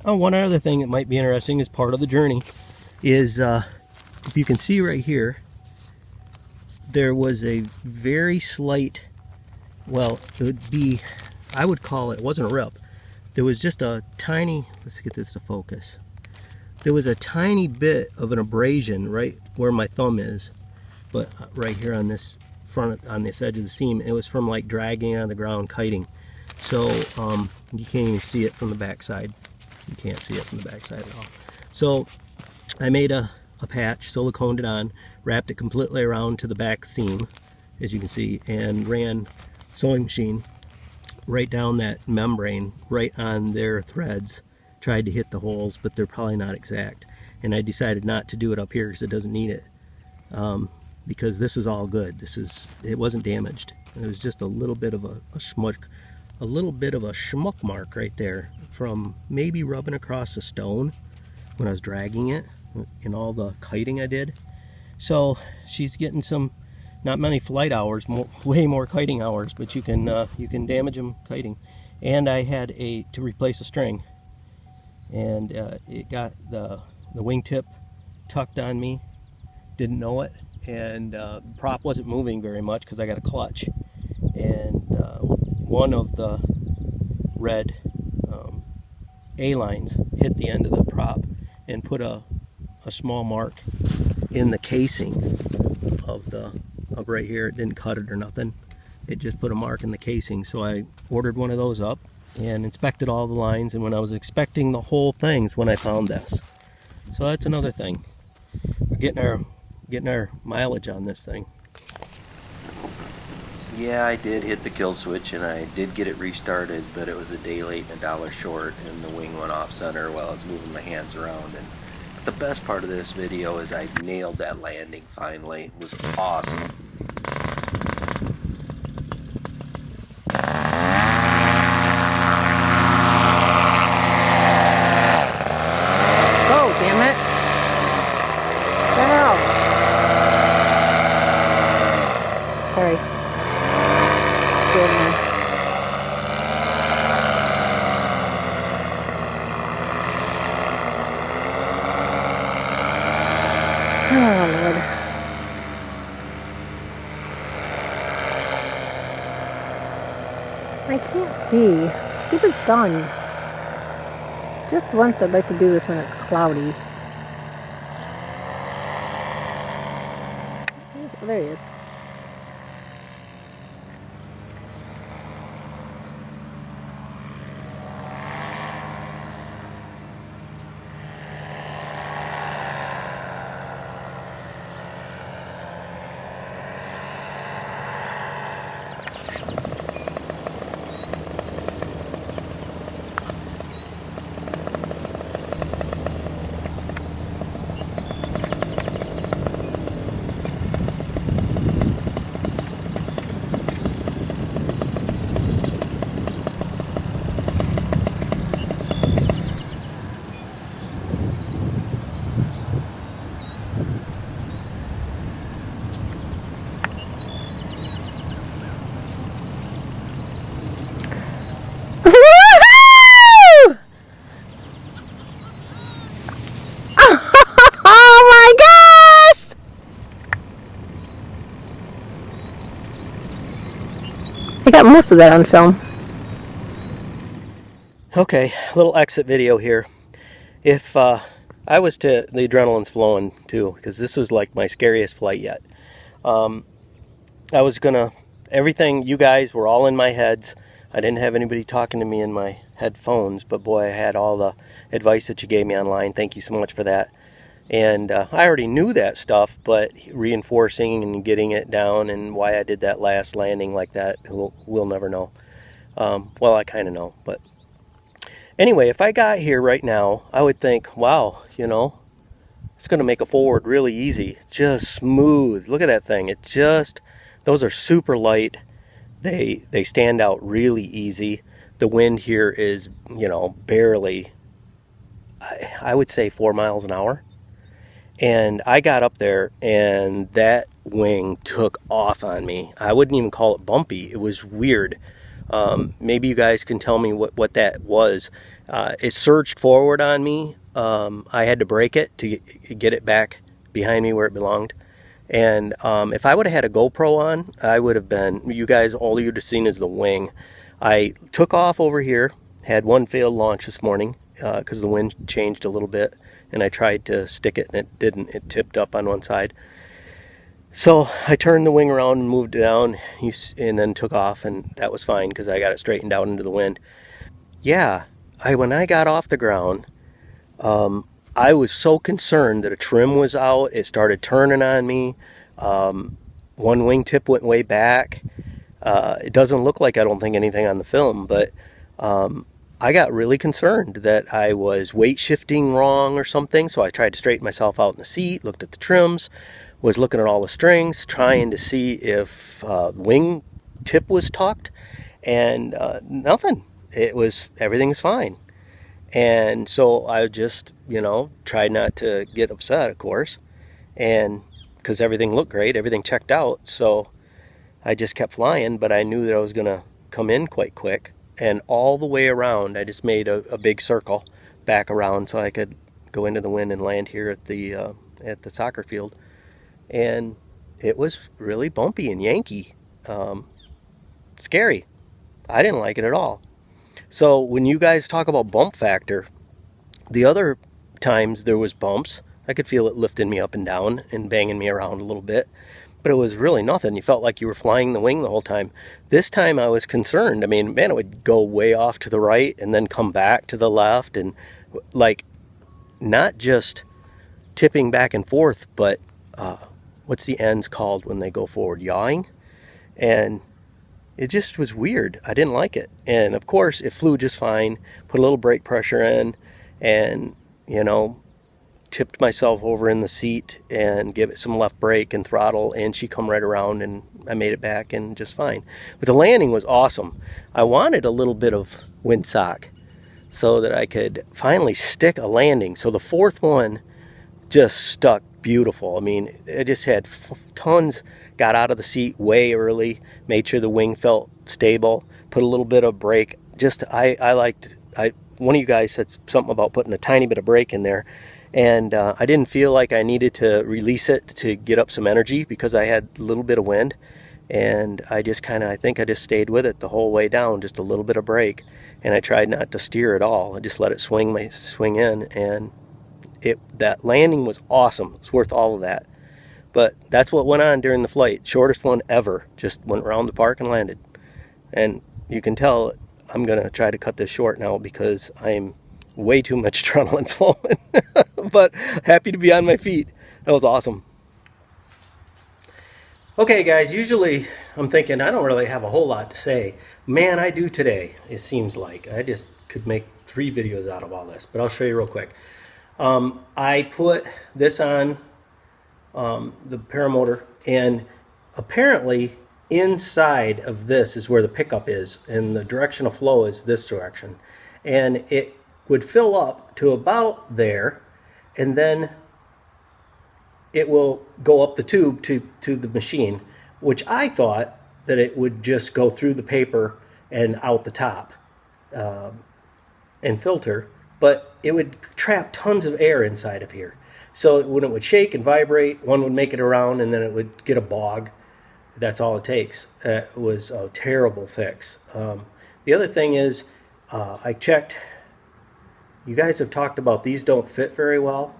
Oh, one other thing that might be interesting as part of the journey is if you can see right here, there was a very slight, well, it would be, I would call it wasn't a rip. There was just a tiny, let's get this to focus. There was a tiny bit of an abrasion right where my thumb is, but right here on this front, on this edge of the seam, it was from like dragging on the ground, kiting. So you can't even see it from the backside. You can't see it from the backside at all. So I made a patch, siliconed it on, wrapped it completely around to the back seam, as you can see, and ran sewing machine right down that membrane, right on their threads. Tried to hit the holes, but they're probably not exact. And I decided not to do it up here because it doesn't need it. Because this is all good. It wasn't damaged. It was just a little bit of a schmuck, a little bit of a schmuck mark right there from maybe rubbing across a stone when I was dragging it in all the kiting I did. So she's getting some, not many flight hours, way more kiting hours, but you can damage them kiting. And I had to replace a string, and it got the wingtip tucked on me. Didn't know it, and the prop wasn't moving very much because I got a clutch, and one of the red A-lines hit the end of the prop and put a small mark in the casing of right here. It didn't cut it or nothing. It just put a mark in the casing. So I ordered one of those up and inspected all the lines, and when I was inspecting the whole things when I found this. So that's another thing. We're getting our mileage on this thing. Yeah, I did hit the kill switch and I did get it restarted, but it was a day late and $1 short, and the wing went off center while I was moving my hands around. And the best part of this video is I nailed that landing finally. It was awesome. Oh, damn it. What the hell? Sorry. Scared me. Oh, Lord. I can't see. Stupid sun. Just once I'd like to do this when it's cloudy. Oh, there he is. I got most of that on film. Okay, little exit video here. If the adrenaline's flowing too, because this was like my scariest flight yet. I was gonna, everything, you guys were all in my heads. I didn't have anybody talking to me in my headphones, but boy, I had all the advice that you gave me online. Thank you so much for that. And I already knew that stuff, but reinforcing and getting it down, and why I did that last landing like that, we'll never know. Well, I kind of know, but anyway, if I got here right now, I would think, wow, it's going to make a forward really easy. Just smooth. Look at that thing. Those are super light. They stand out really easy. The wind here is, barely, I would say 4 miles an hour. And I got up there and that wing took off on me. I wouldn't even call it bumpy. It was weird. Maybe you guys can tell me what that was. It surged forward on me. I had to brake it to get it back behind me where it belonged. And if I would have had a GoPro on, I would have been, you guys, all you'd have seen is the wing. I took off over here, had one failed launch this morning because the wind changed a little bit, and I tried to stick it and it didn't. It tipped up on one side. So I turned the wing around and moved it down and then took off, and that was fine because I got it straightened out into the wind. Yeah, when I got off the ground, I was so concerned that a trim was out. It started turning on me. One wingtip went way back. It doesn't look like, I don't think, anything on the film, but I got really concerned that I was weight shifting wrong or something. So I tried to straighten myself out in the seat, looked at the trims, was looking at all the strings, trying to see if wing tip was tucked, and nothing. Everything's fine. And so I just, tried not to get upset, of course, and because everything looked great, everything checked out. So I just kept flying, but I knew that I was going to come in quite quick. And all the way around, I just made a big circle back around so I could go into the wind and land here at the soccer field. And it was really bumpy and yanky. Scary. I didn't like it at all. So when you guys talk about bump factor, the other times there was bumps, I could feel it lifting me up and down and banging me around a little bit, but it was really nothing. You felt like you were flying the wing the whole time. This time I was concerned. I mean, man, it would go way off to the right and then come back to the left, and like not just tipping back and forth, but what's the ends called when they go forward? Yawing. And it just was weird. I didn't like it. And of course, it flew just fine. Put a little brake pressure in and, tipped myself over in the seat and give it some left brake and throttle, and she come right around and I made it back and just fine. But the landing was awesome. I wanted a little bit of windsock so that I could finally stick a landing. So the fourth one just stuck beautiful. I mean, I just had tons, got out of the seat way early, made sure the wing felt stable, put a little bit of brake. One of you guys said something about putting a tiny bit of brake in there, and I didn't feel like I needed to release it to get up some energy because I had a little bit of wind, and I think I just stayed with it the whole way down, just a little bit of brake, and I tried not to steer at all. I just let it swing in, and that landing was awesome. It's worth all of that. But that's what went on during the flight. Shortest one ever. Just went around the park and landed. And you can tell I'm going to try to cut this short now because I'm way too much adrenaline flowing. But happy to be on my feet. That was awesome. Okay, guys, usually I'm thinking I don't really have a whole lot to say. Man, I do today, it seems like. I just could make 3 videos out of all this, but I'll show you real quick. I put this on the paramotor, and apparently inside of this is where the pickup is, and the direction of flow is this direction. And it would fill up to about there, and then it will go up the tube to the machine, which I thought that it would just go through the paper and out the top and filter, but it would trap tons of air inside of here. So when it would shake and vibrate, one would make it around and then it would get a bog. That's all it takes. It was a terrible fix. The other thing is, I checked, you guys have talked about these don't fit very well,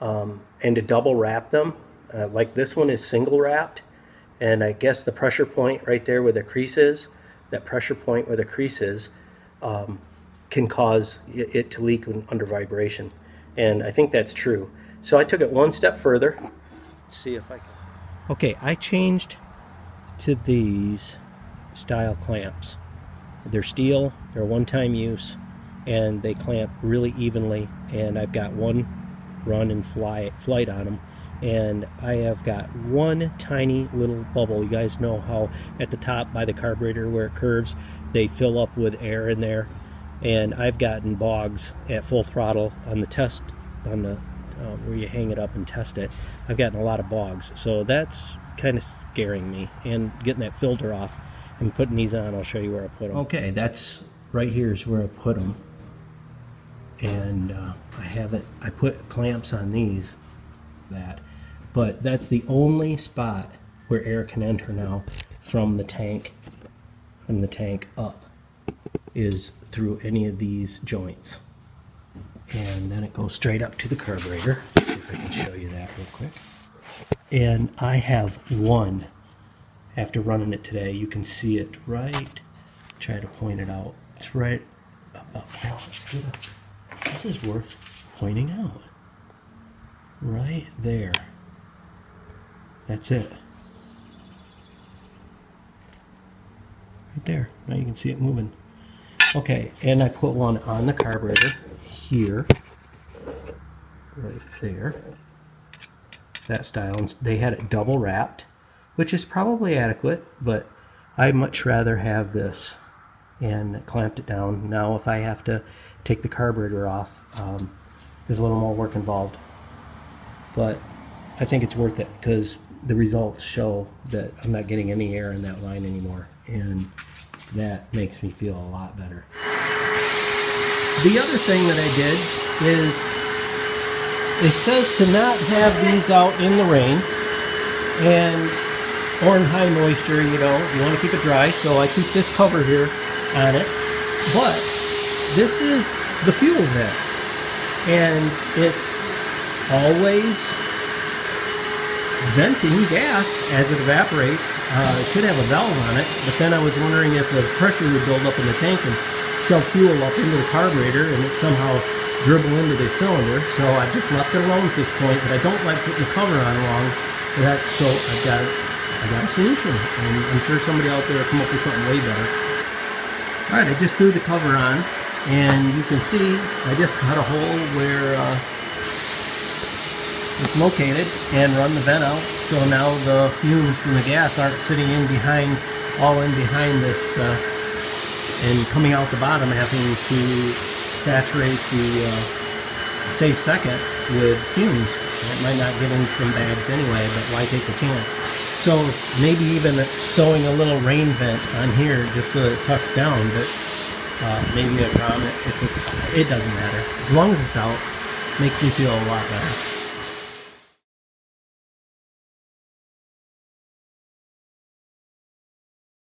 and to double wrap them, like this one is single wrapped, and I guess the pressure point right there where the crease is, that pressure point where the crease is, can cause it to leak under vibration. And I think that's true. So I took it one step further. Let's see if I can. Okay, I changed to these style clamps. They're steel, they're one-time use, and they clamp really evenly, and I've got one run and flight on them, and I have got one tiny little bubble. You guys know how at the top by the carburetor where it curves, they fill up with air in there, and I've gotten bogs at full throttle on the test, on the where you hang it up and test it. I've gotten a lot of bogs, so that's kind of scaring me, and getting that filter off I'm putting these on. I'll show you where I put them. Okay, that's right here is where I put them. And I put clamps on these, but that's the only spot where air can enter now from the tank up, is through any of these joints. And then it goes straight up to the carburetor. Let's see if I can show you that real quick. And I have one, after running it today, you can see it right, try to point it out. It's right about now. This is worth pointing out. Right there. That's it. Right there. Now you can see it moving. Okay, and I put one on the carburetor here. Right there. That style. And they had it double wrapped, which is probably adequate, but I'd much rather have this, and clamped it down. Now if I have to take the carburetor off, there's a little more work involved, but I think it's worth it because the results show that I'm not getting any air in that line anymore, and that makes me feel a lot better. The other thing that I did is, it says to not have these out in the rain or in high moisture, you want to keep it dry, so I keep this cover here on it. But this is the fuel vent, and it's always venting gas as it evaporates. It should have a valve on it, but then I was wondering if the pressure would build up in the tank and shove fuel up into the carburetor and it somehow dribble into the cylinder. So I just left it alone at this point, but I don't like putting the cover on wrong. So I got a solution, and I'm sure somebody out there will come up with something way better. Alright, I just threw the cover on, and you can see I just cut a hole where it's located and run the vent out, so now the fumes from the gas aren't sitting all in behind this and coming out the bottom, having to saturate the safe second with fumes. It might not get in from bags anyway, but why take the chance? So maybe even sewing a little rain vent on here just so it tucks down, but maybe around it, it doesn't matter. As long as it's out, makes me feel a lot better.